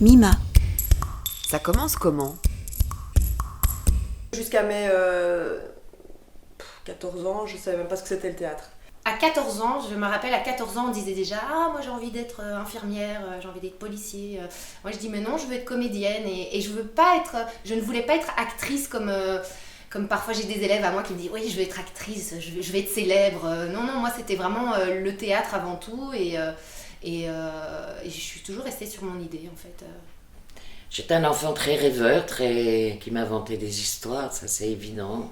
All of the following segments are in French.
Mima. Ça commence comment? Jusqu'à mes 14 ans, je savais même pas ce que c'était le théâtre. À 14 ans, je me rappelle, à 14 ans, on disait déjà « Ah, moi j'ai envie d'être infirmière, j'ai envie d'être policier. » Moi je dis « Mais non, je veux être comédienne et je ne voulais pas être actrice comme parfois j'ai des élèves à moi qui me disent « Oui, je veux être actrice, je vais être célèbre. » Non, moi c'était vraiment le théâtre avant tout et je suis toujours restée sur mon idée en fait. J'étais un enfant très rêveur, qui m'inventait des histoires, ça c'est évident.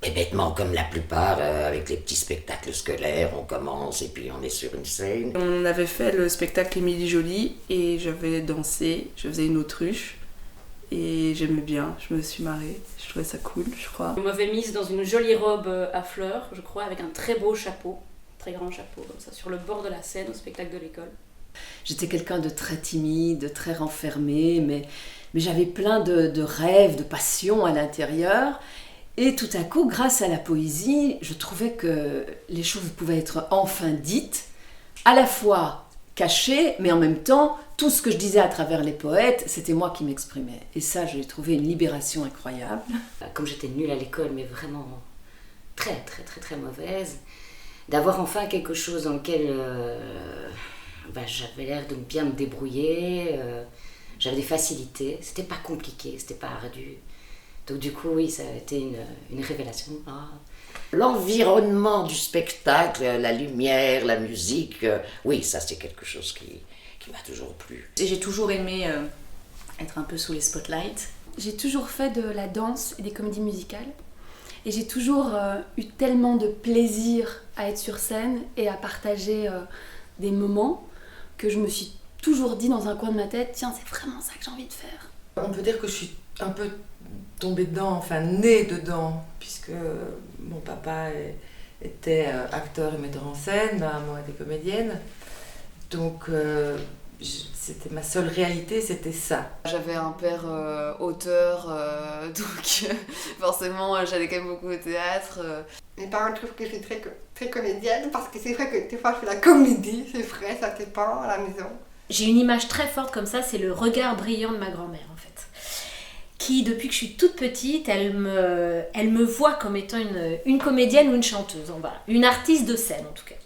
Et bêtement, comme la plupart, avec les petits spectacles scolaires, on commence et puis on est sur une scène. On avait fait le spectacle Émilie Jolie et j'avais dansé, je faisais une autruche et j'aimais bien, je me suis marrée, je trouvais ça cool, je crois. On m'avait mise dans une jolie robe à fleurs, je crois, avec un très beau chapeau, très grand chapeau comme ça, sur le bord de la scène au spectacle de l'école. J'étais quelqu'un de très timide, très renfermé, mais j'avais plein de rêves, de passions à l'intérieur. Et tout à coup, grâce à la poésie, je trouvais que les choses pouvaient être enfin dites, à la fois cachées, mais en même temps, tout ce que je disais à travers les poètes, c'était moi qui m'exprimais. Et ça, j'ai trouvé une libération incroyable. Comme j'étais nulle à l'école, mais vraiment très mauvaise, d'avoir enfin quelque chose dans lequel j'avais l'air de bien me débrouiller, j'avais des facilités, c'était pas compliqué, c'était pas ardu. Donc du coup, oui, ça a été une révélation. L'environnement du spectacle, la lumière, la musique, oui, ça c'est quelque chose qui m'a toujours plu. Et j'ai toujours aimé être un peu sous les spotlights. J'ai toujours fait de la danse et des comédies musicales. Et j'ai toujours eu tellement de plaisir à être sur scène et à partager des moments que je me suis toujours dit dans un coin de ma tête, tiens, c'est vraiment ça que j'ai envie de faire. On peut dire que je suis un peu tombée dedans, enfin née dedans, puisque mon papa était acteur et metteur en scène, ma maman était comédienne. Donc c'était ma seule réalité, c'était ça. J'avais un père auteur, donc forcément j'allais quand même beaucoup au théâtre. Mes parents trouvent que je suis très comédienne, parce que c'est vrai que des fois je fais la comédie, c'est vrai, ça dépend à la maison. J'ai une image très forte comme ça, c'est le regard brillant de ma grand-mère en fait. Qui, depuis que je suis toute petite, elle me voit comme étant une comédienne ou une chanteuse, une artiste de scène en tout cas.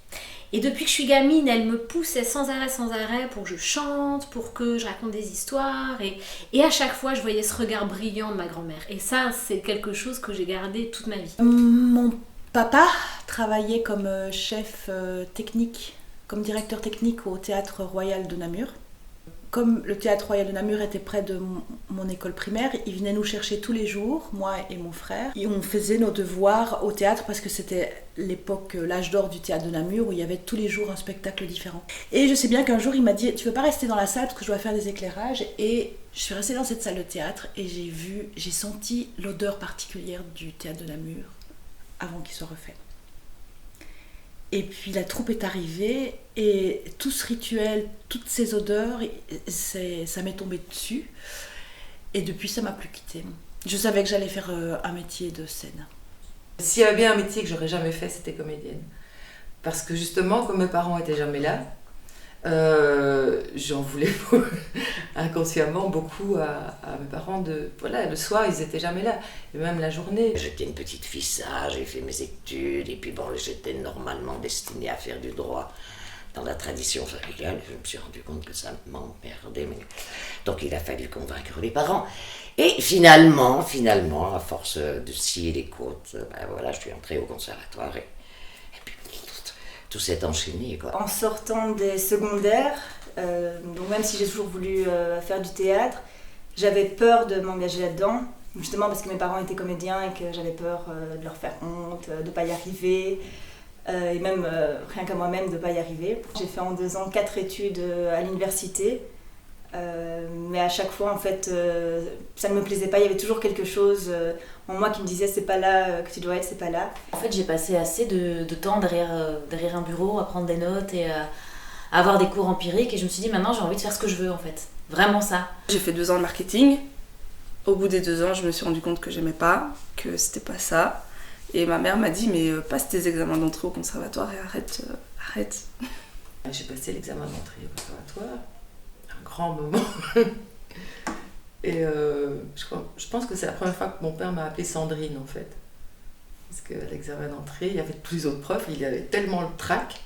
Et depuis que je suis gamine, elle me poussait sans arrêt pour que je chante, pour que je raconte des histoires. Et à chaque fois, je voyais ce regard brillant de ma grand-mère. Et ça, c'est quelque chose que j'ai gardé toute ma vie. Mon papa travaillait comme chef technique, comme directeur technique au Théâtre Royal de Namur. Comme le Théâtre Royal de Namur était près de mon école primaire, il venait nous chercher tous les jours, moi et mon frère. Et on faisait nos devoirs au théâtre parce que c'était l'époque, l'âge d'or du Théâtre de Namur, où il y avait tous les jours un spectacle différent. Et je sais bien qu'un jour, il m'a dit « Tu veux pas rester dans la salle parce que je dois faire des éclairages ?» Et je suis restée dans cette salle de théâtre et j'ai senti l'odeur particulière du Théâtre de Namur avant qu'il soit refait. Et puis la troupe est arrivée et tout ce rituel, toutes ces odeurs, ça m'est tombé dessus. Et depuis, ça m'a plus quittée. Je savais que j'allais faire un métier de scène. S'il y avait bien un métier que j'aurais jamais fait, c'était comédienne. Parce que justement, comme mes parents étaient jamais là, j'en voulais inconsciemment beaucoup à mes parents. Voilà, le soir, ils étaient jamais là. Et même la journée. J'étais une petite fille sage, j'ai fait mes études, et puis bon, j'étais normalement destinée à faire du droit dans la tradition familiale. Je me suis rendu compte que ça m'emmerdait. Donc il a fallu convaincre les parents. Et finalement, à force de scier les côtes, je suis entrée au conservatoire et puis tout s'est enchaîné, quoi. En sortant des secondaires, donc même si j'ai toujours voulu faire du théâtre, j'avais peur de m'engager là-dedans, justement parce que mes parents étaient comédiens et que j'avais peur de leur faire honte, de ne pas y arriver, et même rien qu'à moi-même de ne pas y arriver. J'ai fait en 2 ans 4 études à l'université, mais à chaque fois en fait ça ne me plaisait pas, il y avait toujours quelque chose en moi qui me disait c'est pas là que tu dois être, c'est pas là. En fait j'ai passé assez de temps derrière un bureau à prendre des notes et à avoir des cours empiriques et je me suis dit maintenant j'ai envie de faire ce que je veux en fait, vraiment ça. J'ai fait 2 ans de marketing, au bout des 2 ans je me suis rendu compte que j'aimais pas, que c'était pas ça et ma mère m'a dit mais passe tes examens d'entrée au conservatoire et arrête. J'ai passé l'examen d'entrée au conservatoire. un grand moment. Et je pense que c'est la première fois que mon père m'a appelée Sandrine, en fait. Parce qu'à l'examen d'entrée, il y avait plus autres profs, il y avait tellement le trac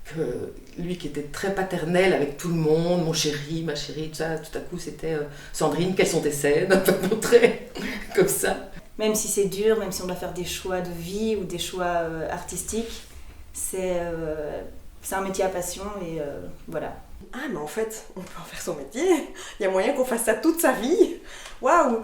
que lui qui était très paternel avec tout le monde, mon chéri, ma chérie, tout ça, tout à coup c'était Sandrine, quelles sont tes scènes, très comme ça. Même si c'est dur, même si on doit faire des choix de vie ou des choix artistiques, c'est un métier à passion et voilà. Ah mais en fait, on peut en faire son métier, il y a moyen qu'on fasse ça toute sa vie. Waouh!